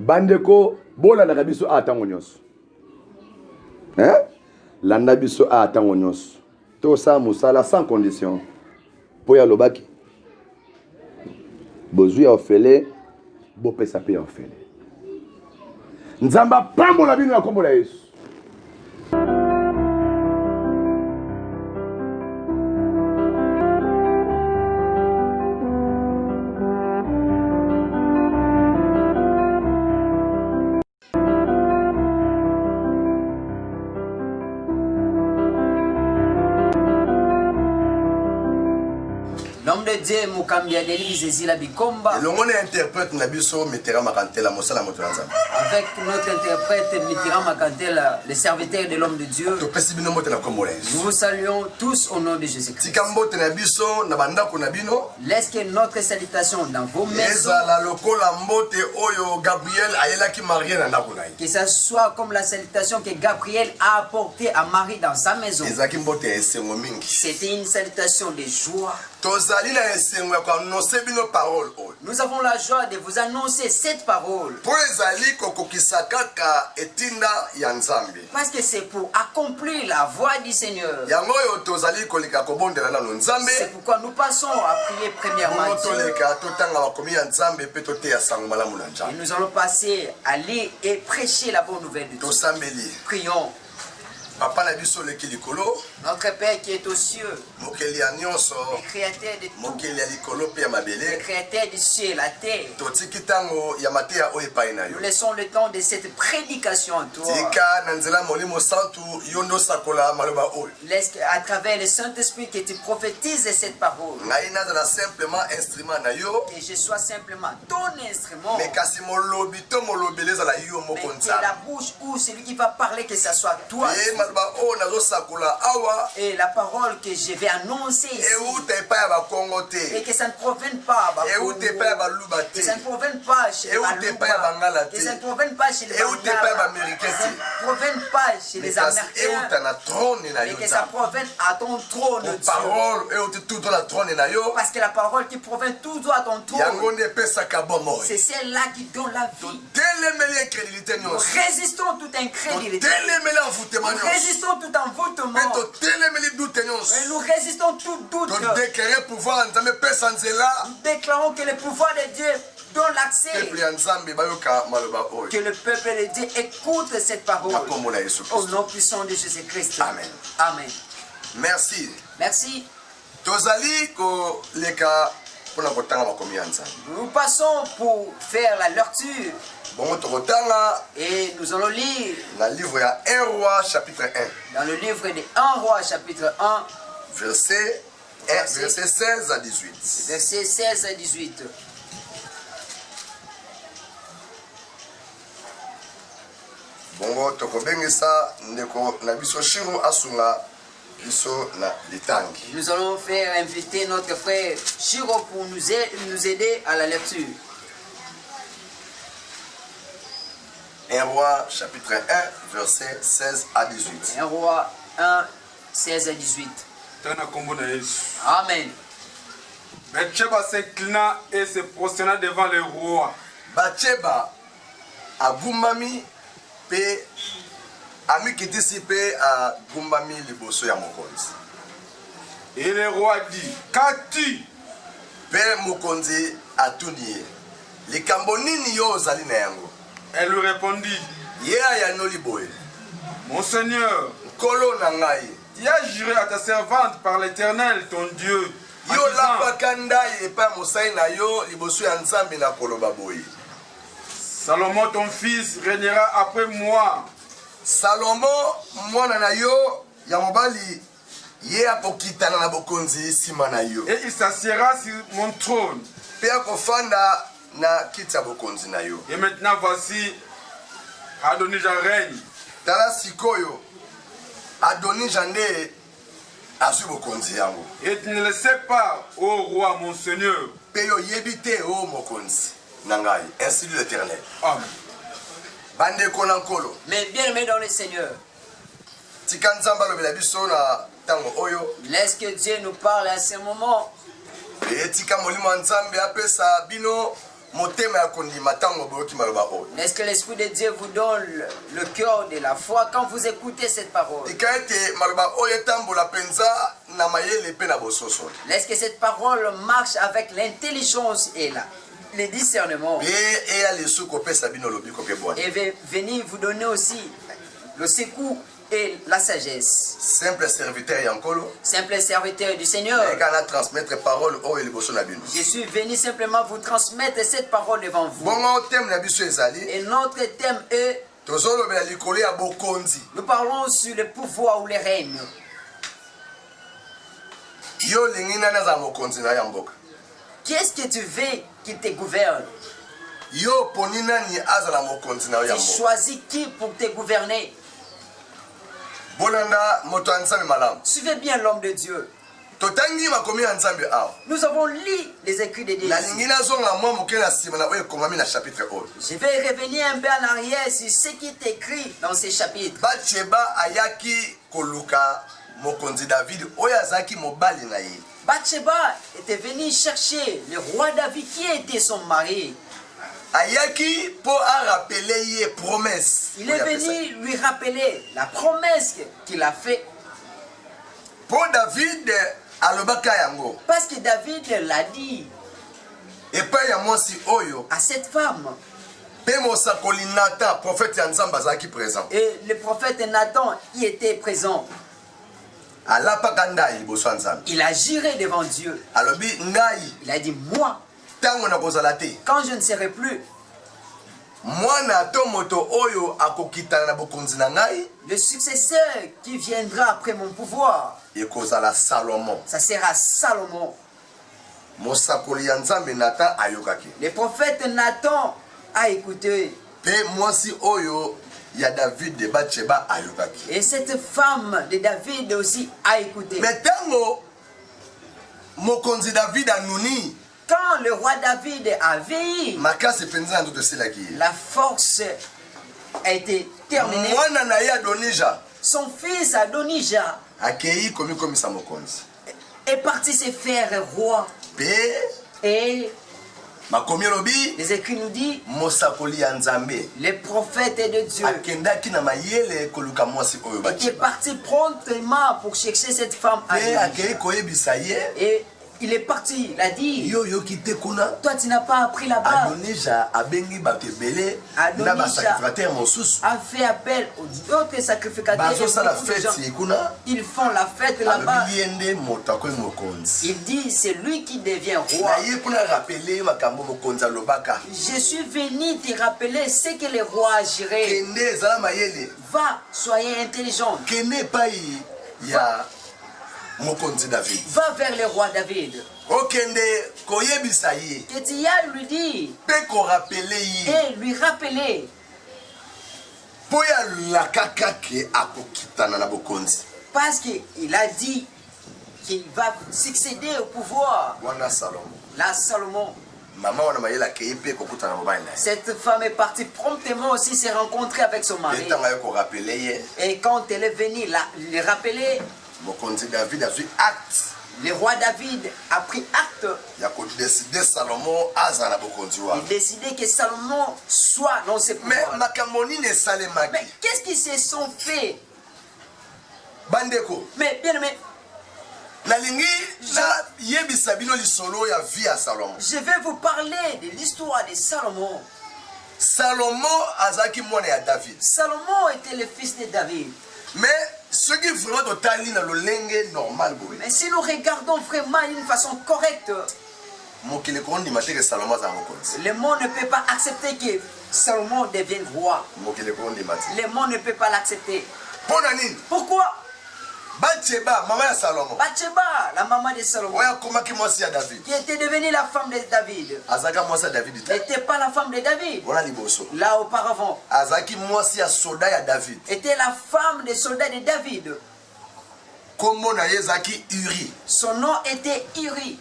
bandeko bola na biso atango nyonso. Landa biso atango nyonso. To sa musala sans condition. Poya lobaki. Bozui ya ofele, bo pesa pe ya ofele. Nzamba pambola bino ya kombo la Yesu. L'homme de Dieu, Mukambia Denise Zila Bikomba. Le monde interprète Nabiso Mitera Makantela Mosala Motoranza. Avec notre interprète Mitera Makantela, le serviteur de l'homme de Dieu. Nous vous saluons tous au nom de Jésus-Christ. Laisse que notre salutation dans vos maisons. Que ça soit comme la salutation que Gabriel a apportée à Marie dans sa maison. C'était une salutation de joie. Nous avons la joie de vous annoncer cette parole. Parce que c'est pour accomplir la voie du Seigneur. C'est pourquoi nous passons à prier premièrement Dieu. Et nous allons passer à lire et prêcher la bonne nouvelle de Dieu. Prions. Notre Père qui est aux cieux, le créateur de tout, le créateur du ciel et la terre, nous laissons le temps de cette prédication à toi. Laisse à travers le Saint-Esprit que tu prophétises cette parole. Et je sois simplement ton instrument. Mais que la bouche ou celui qui va parler, que ce soit toi. Et la parole que je vais annoncer ici, et que ça ne provienne pas, que ça ne provienne pas chez les Balouba, que ça ne provienne pas chez les Bangala, que ça ne provienne pas chez les Américains, et que ça provienne à ton trône, Dieu. Parce que la parole qui provient tout droit à ton trône, c'est celle-là qui donne la vie. Nous résistons toute incrédulité. Nous résistons tout envoûtement. Et nous résistons tout doute. Nous déclarons que le pouvoir de Dieu donne l'accès. Que le peuple de Dieu écoute cette parole. Au nom puissant de Jésus-Christ. Amen. Amen. Merci. Merci. Nous passons pour faire la lecture. Et nous allons lire dans le livre de 1 Roi chapitre 1. Dans le livre de 1 Roi chapitre 1. Verset 16 à 18. Verset 16 à 18. Bongo tokobengisa ndeko na biso Shiro asunga biso na litangi. Nous allons faire inviter notre frère Shiro pour nous aider à la lecture. 1 Roi chapitre 1 verset 16 à 18. 1 Roi 1 16 à 18. Amen. Bathsheba s'inclina et se prosterna devant le roi. Bathsheba agumbami pe amikitisi pe agumbami liboso ya mokonzi. Et le roi dit, qu'as-tu? Pe mokonzi atuni likambo nini yo ozali na yango? Elle lui répondit, mon Seigneur, tu as juré à ta servante par l'Éternel, ton Dieu, Salomon, ton fils, régnera après moi. Salomon, et il s'assiera sur mon trône. Et maintenant voici Adonija règne. Et tu ne le sais pas, ô roi mon Seigneur. Ainsi dit l'Éternel. Amen. Mais bien aimé dans le Seigneur, laisse que Dieu nous parle à ce moment. Est-ce que l'Esprit de Dieu vous donne le cœur de la foi quand vous écoutez cette parole? Est-ce que cette parole marche avec l'intelligence et le discernement? Et va venir vous donner aussi le secours et la sagesse. Simple serviteur Yankolo. Simple serviteur du Seigneur. Je suis venu simplement vous transmettre cette parole devant vous. Et notre thème est, nous parlons sur le pouvoir ou les règnes. Qu'est-ce que tu veux qu'il te gouverne? Tu choisis qui pour te gouverner? Suivez bien l'homme de Dieu. Nous avons lu les écrits de Dieu. Je vais revenir un peu en arrière sur ce qui est écrit dans ces chapitres. Bathsheba était venu chercher le roi David qui était son mari. Il est venu lui rappeler la promesse qu'il a faite. Parce que David l'a dit à cette femme. Et le prophète Nathan y était présent. Il a juré devant Dieu. Il a dit, moi, quand je ne serai plus, le successeur qui viendra après mon pouvoir, ça sera Salomon. Le prophète Nathan a écouté. Et cette femme de David aussi a écouté. Quand le roi David a vieilli, la force a été terminée. Son fils Adonijah est parti se faire roi. Et les écrits nous disent, les prophètes de Dieu étaient partis promptement pour chercher cette femme. Et il est parti, il a dit, toi tu n'as pas appris là-bas. Adonijah a fait appel aux autres sacrificateurs. Ils font la fête là-bas. Il dit, c'est lui qui devient roi. Je suis venu te rappeler ce que le roi agirait. Va, soyez intelligent. Va vers le roi David. Que tu ailles lui dire et lui rappeler. Parce qu'il a dit qu'il va succéder au pouvoir. La Salomon. Cette femme est partie promptement aussi se rencontrer avec son mari. Et quand elle est venue le rappeler, le roi David a pris acte. Il décidait que Salomon soit dans ses pouvoirs. Mais qu'est-ce qu'ils se sont fait? Mais bien aimé, je vais vous parler de l'histoire de Salomon. Salomon était le fils de David. Mais ce qui vraiment total normal. Mais si nous regardons vraiment d'une façon correcte, le monde ne peut pas accepter que Salomon devienne roi. Le monde ne peut pas l'accepter. Pourquoi? Bathsheba, la maman de Salomon, qui était devenue la femme de David, n'était pas la femme de David. Là auparavant, était la femme des soldats de David. Son nom était Uri.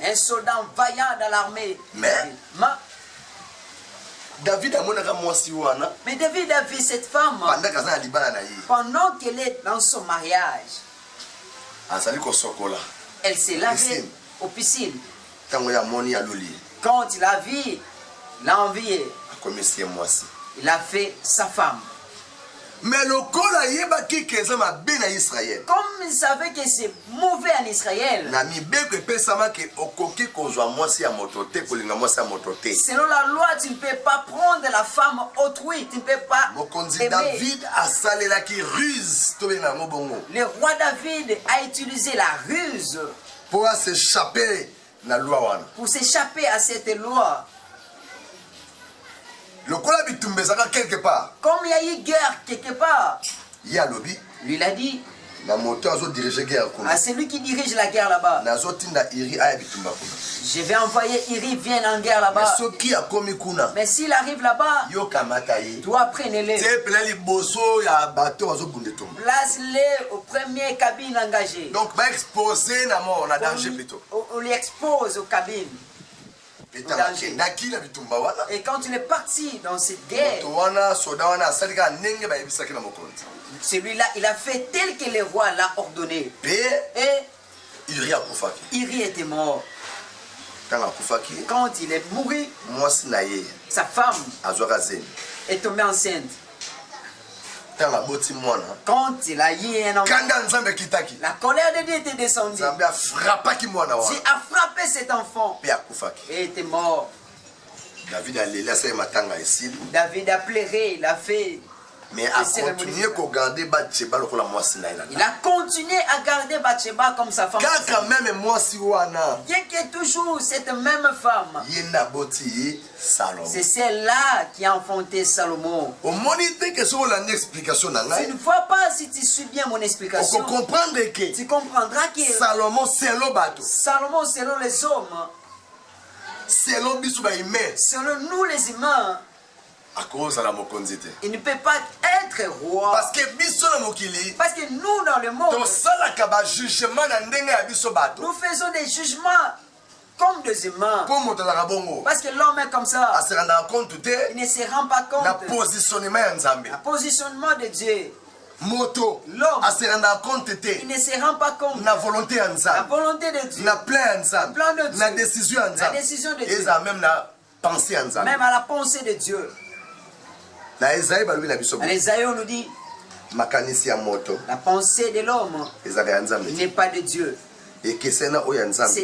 Un soldat vaillant dans l'armée. Mais David a vu cette femme pendant qu'elle est dans son mariage. Elle s'est lavée aux piscines. Quand il a vu, l'a envié. Il a fait sa femme. Mais le kola yeba ki kezama ben Israël. Comme il savait que c'est mauvais en Israël. Na mi beko pesama ke okoki kozwa mwasi ya motote kolinga mwasi ya motote. Selon la loi, tu ne peux pas prendre la femme autrui, tu ne peux pas Mokonzi David a salela ki ruse to benga mobongo. Le roi David a utilisé la ruse pour s'échapper na loi wana. Pour s'échapper à cette loi. Le kola bitumbezaka quelque part. Comme il y a eu guerre quelque part. Il y a lobby. Lui il a dit. Na moto azo diriger guerre kuna. Ah, c'est lui qui dirige la guerre là-bas. Nazo tinda iri aya bitumba kuna. Je vais envoyer Iri vienne en guerre là-bas. Mais qui a komi kuna. Mais s'il arrive là-bas. Yo kamata ye. Toi prenez-le. C'est plein li bosso ya bateau azo bunde tomba. Place-le au premier cabine engagée. Donc va exposer na mort na danger plutôt. On lui expose aux cabines. Et quand il est parti dans cette guerre, celui-là, il a fait tel que le roi l'a ordonné. Et Iri était mort. Quand il est mouru, sa femme est tombée enceinte. Quand il a eu un enfant, la colère de Dieu était descendue. Dieu a frappé cet enfant et était mort. David a pleuré, il a fait. Mais a continué à garder Bathsheba lokola mwasi na ina. Il a continué à garder Bathsheba comme sa femme. Quand même mwasi wana. Bien que toujours cette même femme. Yenda boti Salomon. C'est celle-là qui a enfanté Salomon. Au monité que sur la explication na ngai. Tu ne vois pas si tu suis bien mon explication. On comprendre que tu comprendras que Salomon selon bato. Salomon selon les hommes. Selon biso ba humain. Selon nous les humains. À cause de la mokonzite. Il ne peut pas être roi. Parce que biso na mokili. Parce que nous dans le monde. To sala ka ba jugement na ndenge ya biso bato. Nous faisons des jugements comme des humains. Pour moto na bongo. Parce que l'homme est comme ça. A se rendre compte te. Il ne se rend pas compte. Na positionnement ya Nzambe. Le positionnement de Dieu. Moto. L'homme. A se rendre compte te. Il ne se rend pas compte. Na volonté ya Nzambe. La volonté de Dieu. Na plan ya Nzambe. Plan de Dieu. Na décision ya Nzambe. La décision de Dieu. Et ça même la pensée ya Nzambe. Même à la pensée de Dieu. Dans Esaïe on nous dit la pensée de l'homme n'est pas de Dieu. C'est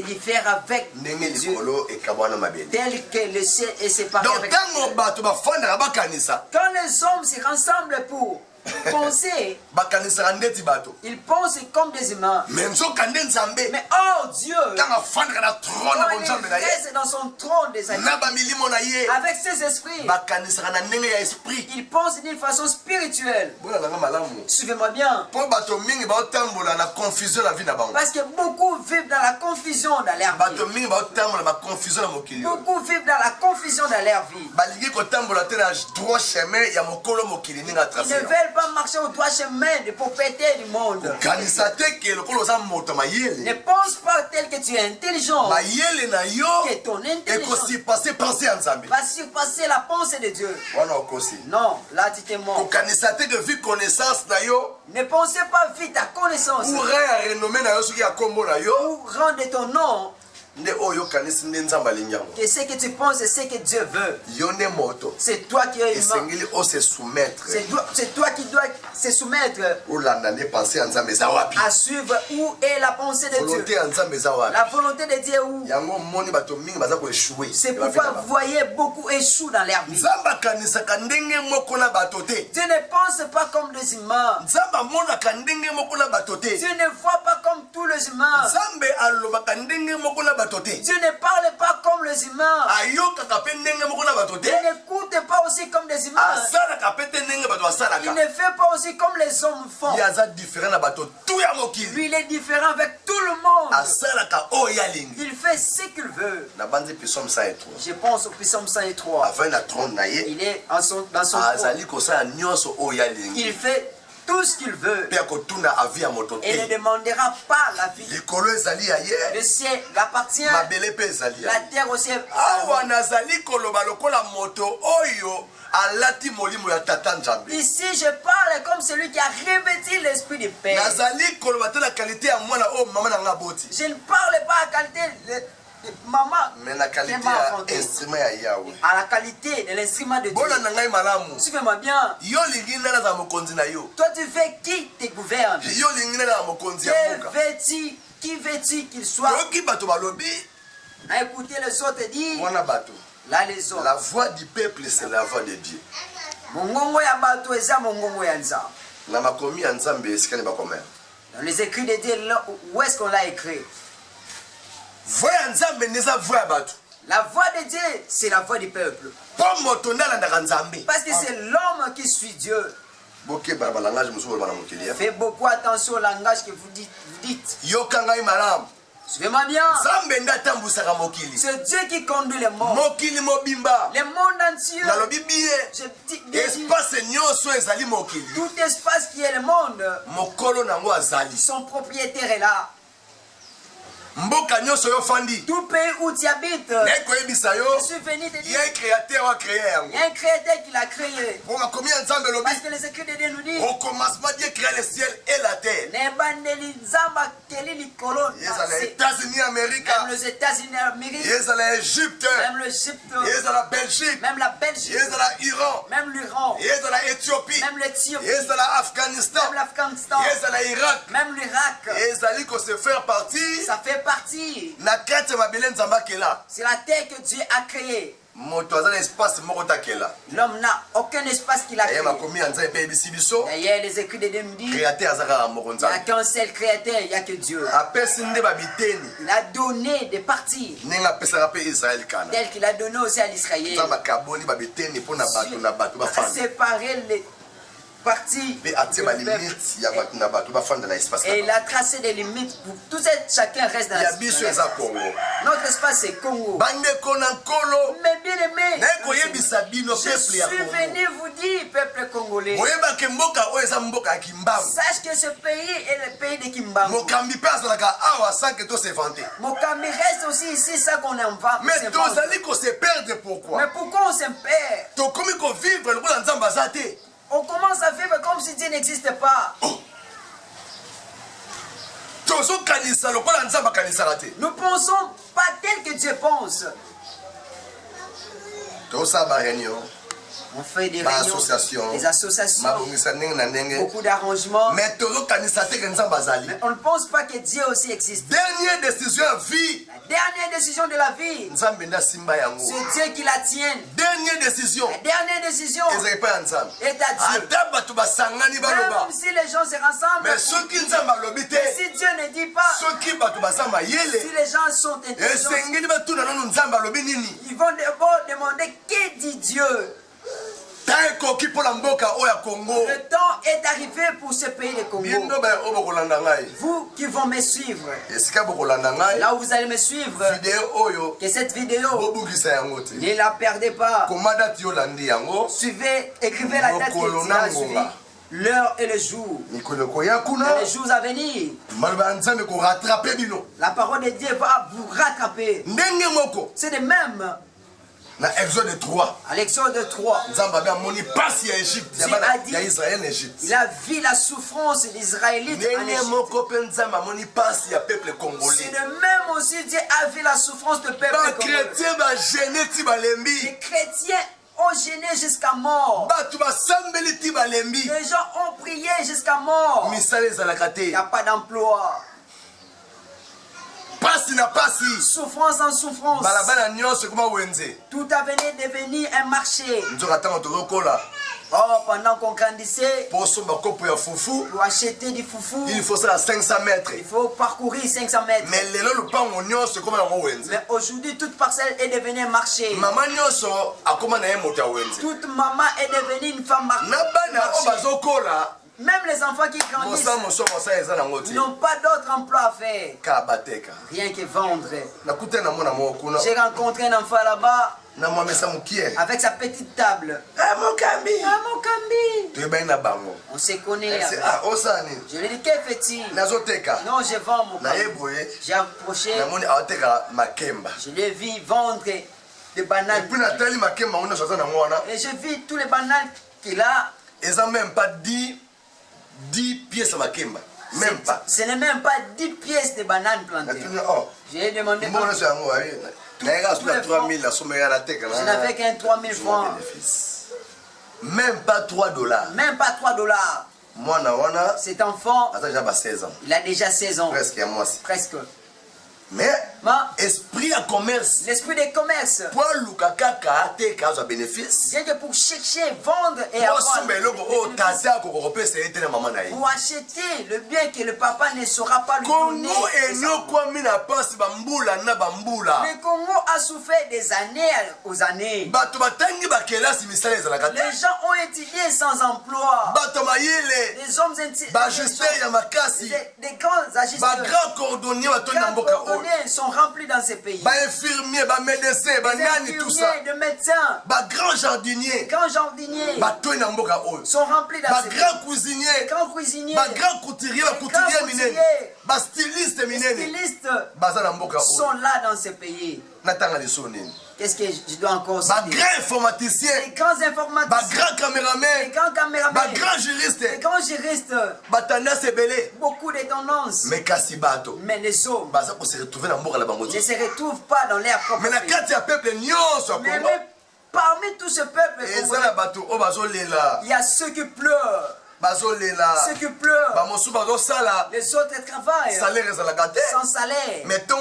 différent avec Dieu. Tel que le ciel est séparé avec Dieu. Quand les hommes se rassemblent pour penser, ils pensent comme des humains. Mais oh Dieu, quand il reste dans son trône des animaux, avec ses esprits, il pense d'une façon spirituelle. Suivez-moi bien. Parce que beaucoup vivent dans la confusion dans leur vie. Beaucoup vivent dans la confusion dans leur vie. Ils ne veulent pas marcher au droit chemin de propriété du monde. Ne pense pas tel que tu es intelligent. Que ton intelligence va surpasser la pensée de Dieu. Non, là tu t'es mort. Ne pensez pas vite à connaissance. Ou rendre ton nom. Que ce que tu penses, c'est ce que Dieu veut. C'est toi qui es humain. C'est toi qui dois se soumettre à suivre où est la pensée de Dieu. La volonté de Dieu est où? C'est pourquoi vous voyez beaucoup échouent dans leur vie. Dieu ne pense pas comme les humains. Dieu ne voit pas comme tous les humains. Dieu ne parle pas comme les humains. Il n'écoute pas aussi comme les humains. Il ne fait pas aussi comme les hommes font. Lui, il est différent avec tout le monde. Il fait ce qu'il veut. Je pense au psaume 103. Il est dans son trône. Il fait tout ce qu'il veut. Et ne demandera pas la vie. Le ciel appartient. La terre aussi. Ici je parle comme celui qui a revêtu l'esprit de paix. Je ne parle pas à qualité Maman, mais la qualité de l'instrument Yahweh. à la qualité de l'instrument de Dieu. Suivez-moi bien. Toi, tu fais qui te gouverne? Qui veux-tu qu'il soit? À écouter les autres dire. Là, les autres. La voix du peuple, c'est la voix de Dieu. Dans les écrits de Dieu, où est-ce qu'on l'a écrit? La voix de Dieu, c'est la voix du peuple. Parce que c'est l'homme qui suit Dieu. Faites beaucoup attention au langage que vous dites. Suivez-moi bien. C'est Dieu qui conduit le monde. Le monde entier. Je dis tout espace qui est le monde. Son propriétaire est là. Tout pays où tu habites, je suis venu te dire, il y a un créateur qui l'a créé. Parce que les écrits de Dieu nous disent, au commencement, Dieu créa le ciel et la terre. Même les États-Unis d'Amérique, même les États-Unis d'Amérique, l'Égypte, même l'Égypte, la Belgique, même la Belgique, l'Iran, même l'Iran, l'Éthiopie, même l'Éthiopie, l'Afghanistan, même l'Afghanistan, l'Irak, même l'Irak. Ça fait partie. Ça fait partie. C'est la terre que Dieu a créée. L'homme n'a aucun espace qu'il a créé. D'ailleurs, les écrits de Dieu nous disent, il n'y a qu'un seul créateur, il n'y a que Dieu. Il a donné des parties telles qu'il a donné aussi à l'Israël. Séparer les parties. Et il a tracé des limites pour tout chacun reste dans l'espace. Notre espace c'est Congo. Mais bien aimé, je suis venu vous dire, peuple congolais, sache que ce pays est le pays de Kimbangu. Mokambi reste aussi ici, ça qu'on invente. Mais pourquoi? Mais pourquoi on se perd? On commence à vivre comme si Dieu n'existe pas. Nous pensons pas tel que Dieu pense. On fait des réunions, des associations, beaucoup d'arrangements. Mais on ne pense pas que Dieu aussi existe. Dernière décision à vie. La dernière décision de la vie, c'est Dieu qui la tient. Dernière décision. La dernière décision est à Dieu. Même si les gens se rassemblent, mais si Dieu ne dit pas, si les gens sont intelligents, ils vont d'abord demander que dit Dieu. Le temps est arrivé pour ce pays de Congo. Vous qui vont me suivre, là où vous allez me suivre, que cette vidéo, ne la perdez pas. Suivez, écrivez la date qui a suivi, l'heure et le jour. Dans les jours à venir, la parole de Dieu va vous rattraper. C'est de même. Dans Exode 3. À l'Exode 3. Dieu a dit, il a vu la souffrance des Israélites en Égypte. C'est de même aussi Dieu a vu la souffrance du peuple congolais. Les chrétiens ont gêné jusqu'à mort. Les gens ont prié jusqu'à mort. Il n'y a pas d'emploi. Souffrance en souffrance. Tout a venu devenir un marché. Oh, pendant qu'on grandissait, pour acheter du foufou, il faut ça à 500 mètres. Il faut parcourir 500 mètres. Mais aujourd'hui, toute parcelle est devenue un marché. Toute maman est devenue une femme marché. Même les enfants qui grandissent n'ont pas d'autre emploi à faire. Rien que vendre. J'ai rencontré un enfant là-bas avec sa petite table. On se connaît. Je lui ai dit, que fais-tu? Non, je vends mon cambi. J'ai approché. Je lui ai vu vendre des bananes. Et je vis tous les bananes qu'il a. Ils n'ont même pas 10 pièces à Makemba. Même pas. Ce n'est même pas 10 pièces de bananes plantées. J'ai demandé. Je n'avais qu'un 3000 francs. Même pas 3 dollars. Même pas 3 dollars. Cet enfant, il a déjà 16 ans. Presque. Mais esprit à commerce. L'esprit de commerce. Pour bénéfice. Bien que pour chercher, vendre et avoir. Pour acheter le bien que le papa ne saura pas lui donner. Le Congo a souffert des années aux années. Les gens ont étudié sans emploi. Les hommes des grands agisseurs. Sont remplis dans ces pays. Les infirmiers, les médecins, tout ça. De médecins. Les grands jardiniers. Sont remplis dans ces pays. Les grands cuisiniers. Les grands couturiers. Les stylistes sont là dans ces pays. Qu'est-ce que je dois encore citer? Les grands informaticiens. Les grands informaticiens. Les grands caméramans. Les grands caméramans. Les grands juristes. Les grands juristes. Beaucoup de tendances. Mais les hommes ne se retrouvent pas dans leur propre pays. Mais parmi tout ce peuple, il y a ceux qui pleurent. Ceux qui pleurent, les autres travaillent sans salaire. Mais tout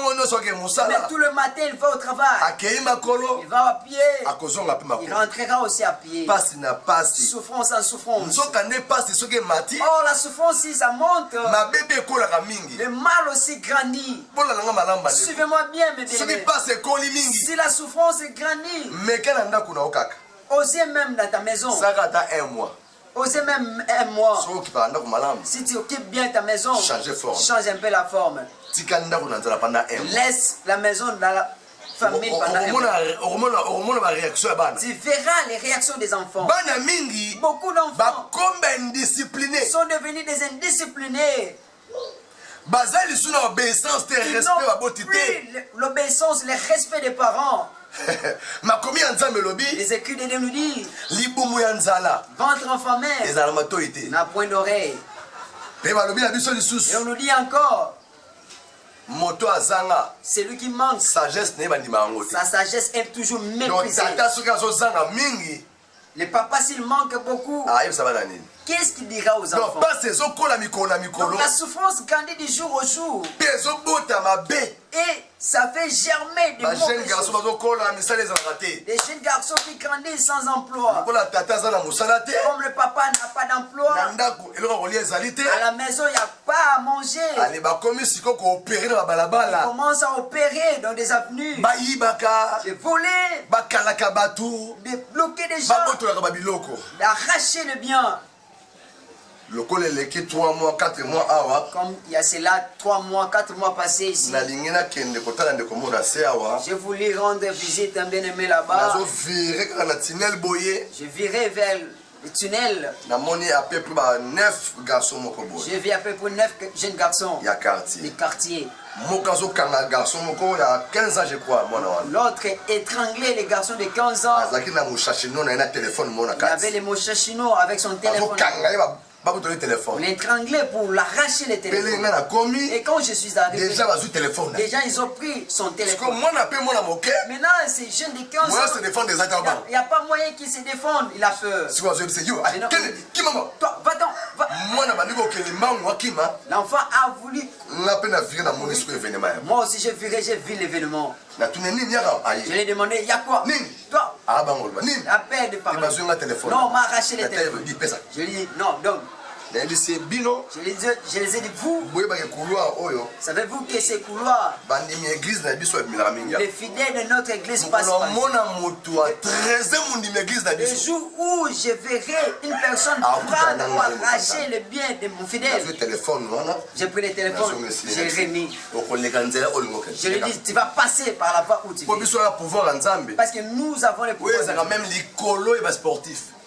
le matin, il va au travail. Il va à pied. Il rentrera aussi à pied. Souffrance en souffrance. Or, la souffrance, si ça monte, le mal aussi grandit. Suivez-moi bien, mes bien-aimés. Si la souffrance grandit, osez même dans ta maison. Osez même un mois. Si tu occupes bien ta maison, change un peu la forme. Laisse la maison dans la famille pendant un mois. Tu verras les réactions des enfants. Beaucoup d'enfants sont devenus des indisciplinés. Ils n'ont plus l'obéissance, le respect des parents. Les écrits de Dieu nous disent ventre enfamé n'a point d'oreille. Et on nous dit encore celui qui manque, sa sagesse est toujours méprisée. Le papa, s'il manque beaucoup, qu'est-ce qu'il dira aux enfants? Donc la souffrance grandit du jour au jour. Et ça fait germer des mauvaises choses. Des jeunes garçons qui grandissent sans emploi. Comme le papa n'a pas d'emploi, à la maison il n'y a pas à manger. Ils commencent à opérer dans des avenues, de voler, de bloquer des gens, d'arracher le bien. Comme il y a cela 3 mois, 4 mois passés ici. J'ai voulu rendre visite à un bien-aimé là-bas. Je virais vers le tunnel. J'ai vu à peu près 9 jeunes garçons du quartier. L'autre étranglait les garçons de 15 ans. Il avait les mochachino avec son téléphone. On l'étranglait pour l'arracher le téléphone. Et quand je suis arrivé, déjà ils ont pris son téléphone. Maintenant, ces jeunes de 15 ans, il n'y a pas moyen qu'ils se défendent. Il a peur. Toi, va-t'en. L'enfant a voulu. Moi aussi, j'ai vu l'événement. Je lui ai demandé, il y a quoi? Toi, la paix de parler. Non, on m'a arraché le téléphone. Je lui ai dit, non, donc. Je les ai dit, vous, savez-vous que ces couloirs, les fidèles de notre église passent par ici. Le jour où je verrai une personne prendre ou arracher le bien de mon fidèle, j'ai pris le téléphone, j'ai remis. Je lui ai dit, tu vas passer par la voie où tu veux. Parce que nous avons le pouvoir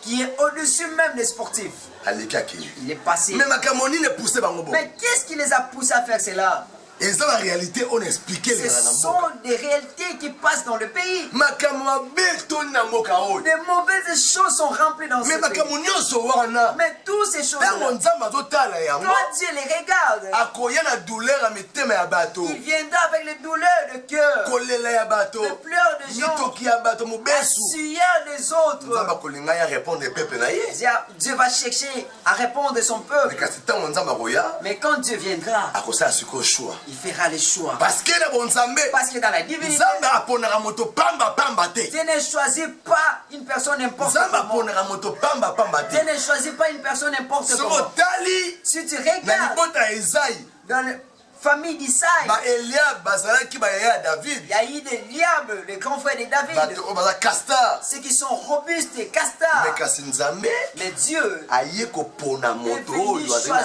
qui est au-dessus même des sportifs. Il est passé. Mais qu'est-ce qui les a poussés à faire cela? Et ça, la réalité, on explique les Ce sont des réalités qui passent dans le pays. Des mauvaises choses sont remplies dans ce pays. Mais toutes ces choses-là, quand Dieu les regarde, il viendra avec les douleurs de cœur, les pleurs des gens, la sueur des autres. Dieu va chercher à répondre à son peuple. Mais quand Dieu viendra, il fera les choix. Parce que dans la divinité, Dieu ne choisit pas une personne n'importe comment. Dieu ne choisit pas une personne n'importe comment. Si tu regardes dans la famille d'Isaïe, il y a eu des Eliab, les grands frères de David, ceux qui sont robustes et castards. Mais Dieu est venu choisir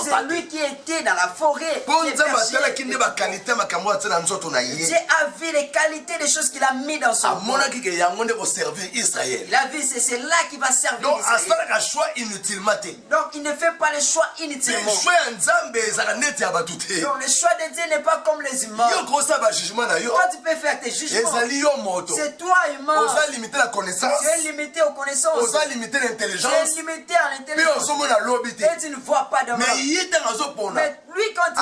celui qui était dans la forêt. Dieu a vu les qualités des choses qu'il a mis dans son monde. Il a vu c'est là qui va servir Israël. Donc il ne fait pas le choix inutilement. Donc le choix de Dieu n'est pas comme les humains. Toi tu peux faire tes jugements. C'est toi humain. Tu es limité aux connaissances. Tu es limité à l'intelligence. Et tu ne vois pas demain. Mais lui quand il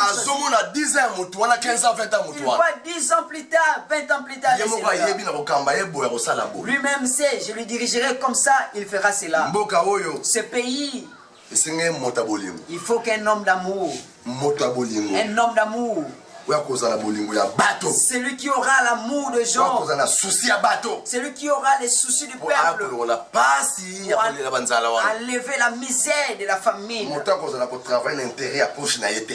voit 10 ans plus tard, 20 ans plus tard, lui-même sait, je lui dirigerai comme ça, il fera cela. Ce pays, il faut qu'un homme d'amour, un homme d'amour, celui qui aura l'amour de gens, celui qui aura les soucis du peuple, pour enlever la misère de la famine,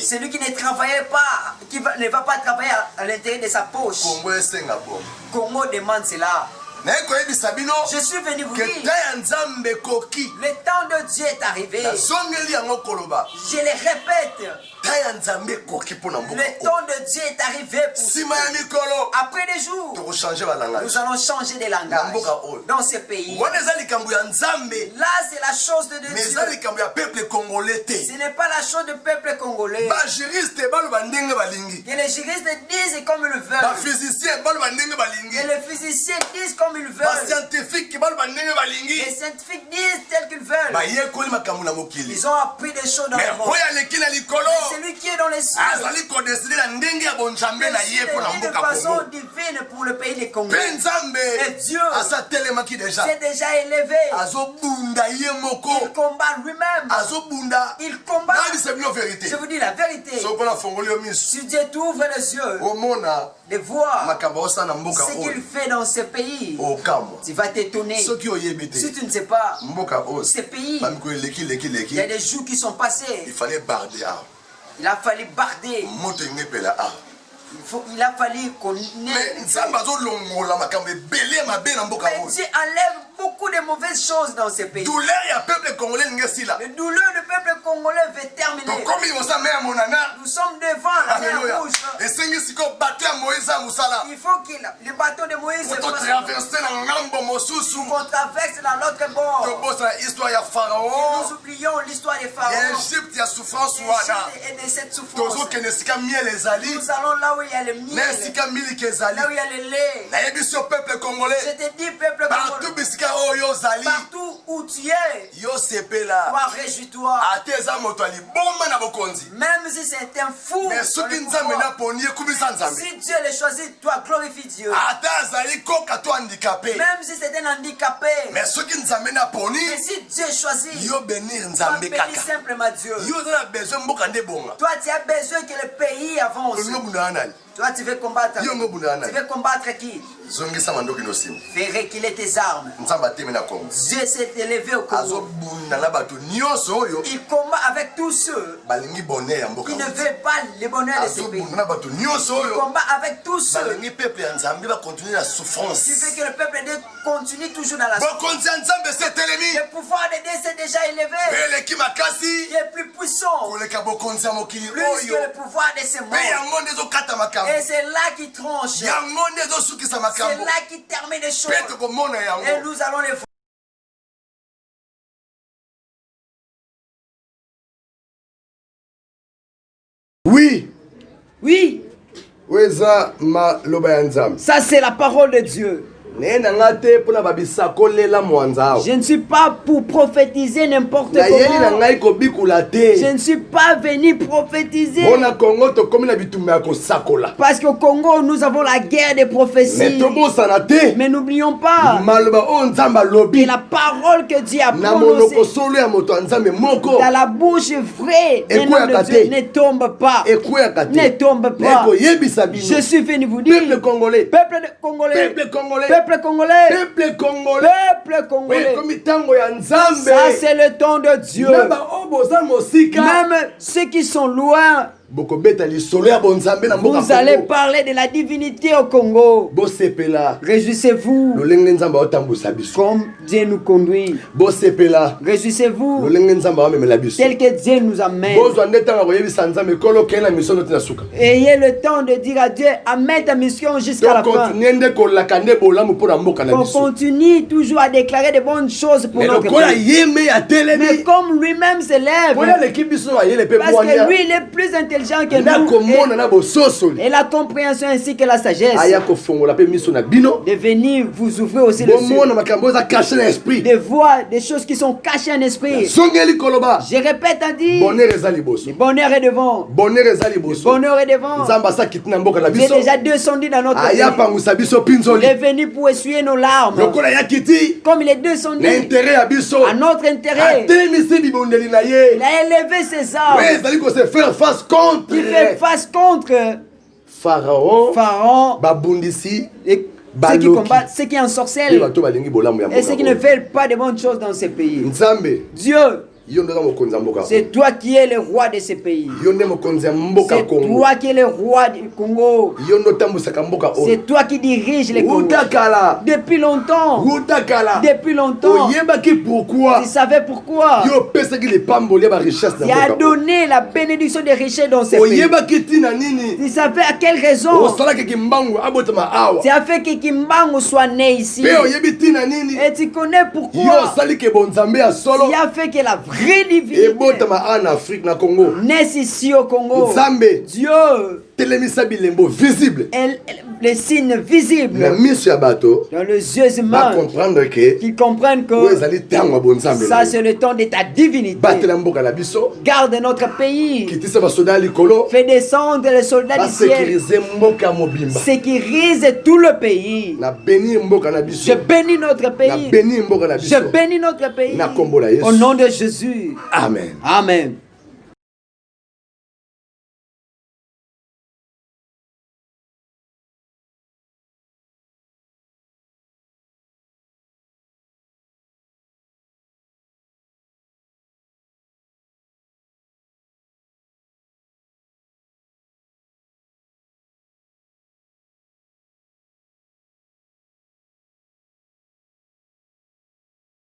celui qui ne travaillait pas, ne va pas travailler à l'intérieur de sa poche. Congo demande cela. Je suis venu vous dire, le temps de Dieu est arrivé. Je le répète, le temps de Dieu est arrivé pour après des jours. Nous allons changer de langage dans ce pays. Là c'est la chose de Dieu. Ce n'est pas la chose du peuple congolais. Que les juristes disent comme ils veulent. Que les physiciens disent comme ils veulent. Les scientifiques disent tel qu'ils veulent. Ils ont appris des choses dans le monde. Mais celui qui est dans les cieux, de façon divine pour le pays des Congo. Et Dieu s'est déjà élevé. Il combat lui-même. Il combat. Je vous dis la vérité. Si Dieu t'ouvre les yeux de voir ce qu'il fait dans ce pays, tu vas t'étonner. Si tu ne sais pas, ce pays, il y a des jours qui sont passés. Il fallait barder. Il a fallu barder. Il a fallu qu'on ait... Mais Dieu enlève beaucoup de mauvaises choses dans ce pays. Le douleur du peuple congolais veut terminer. Nous sommes devant la mer rouge. Il faut que le bateau de Moïse qu'on traverse dans l'autre bord. Nous oublions l'histoire des pharaons. L'Égypte et de cette souffrance. Nous allons là où il y a le miel, là où il y a le lait. Je te dis, peuple congolais, partout où tu es, toi réjouis-toi. Même si c'est un fou, si Dieu le choisit, toi glorifie Dieu. Même si c'est un handicapé, mais si Dieu choisit, toi bénis simplement Dieu. Toi tu as besoin que le pays avance. Toi tu veux combattre. Tu veux combattre qui? Fais reculer tes armes. Dieu s'est élevé au Congo. Il combat avec tous ceux qui ne veulent pas le bonheur de ce pays. Il combat avec tous ceux qui veulent que le peuple de Dieu continue toujours dans la souffrance. Le pouvoir de Dieu s'est déjà élevé. Il est plus puissant, plus que le pouvoir de ce monde. Et c'est là qu'il tranche. C'est là qu'il termine les choses. Et nous allons les voir. Oui, Oui. Ça c'est la parole de Dieu. Je ne suis pas pour prophétiser n'importe comment. Je ne suis pas venu prophétiser. Parce qu'au Congo, nous avons la guerre des prophéties. Mais n'oublions pas que la parole que Dieu a prononcée dans la bouche vraie d'un homme de Dieu ne tombe pas. Ne tombe pas. Je suis venu vous dire, peuple congolais, peuple congolais, peuple congolais, peuple congolais, peuple congolais. Ça c'est le temps de Dieu. Même ceux qui sont loin, vous allez parler de la divinité au Congo. Réjouissez-vous comme Dieu nous conduit. Réjouissez-vous tel que Dieu nous amène. Ayez le temps de dire à Dieu, amène ta mission jusqu'à la fin. On continue toujours à déclarer de bonnes choses pour notre pays. Mais comme lui-même s'élève, parce que lui il est plus intelligent que nous, et la compréhension ainsi que la sagesse de venir vous ouvrir aussi le ciel, de voir des choses qui sont cachées en esprit. Je répète à dire, le bonheur est devant. Bonheur est devant. Il est déjà descendu dans notre vie. Il est venu pour essuyer nos larmes. Comme il est descendu à notre intérêt, il a élevé ses armes. Qui fait face contre Pharaon, et ceux qui combattent, ceux qui ensorcellent, et ceux qui ne veulent pas de bonnes choses dans ces pays. Dieu, c'est toi qui es le roi de ces pays. C'est toi qui es le roi du Congo. C'est toi qui diriges les Congos. Depuis longtemps. Depuis longtemps. Tu savais pourquoi. Tu as donné la bénédiction des richesses dans ces pays. Tu savais à quelle raison. Tu as fait que Kimbangu soit né ici. Et tu connais pourquoi. Tu as fait que la vraie divinité naisse ici au Congo. Dieu, les signes visibles dans les yeux humains, qu'ils comprennent que ça c'est le temps de ta divinité. Garde notre pays, fais descendre les soldats du ciel, sécurise tout le pays. Je bénis notre pays. Je bénis notre pays au nom de Jésus. Amen. Amen.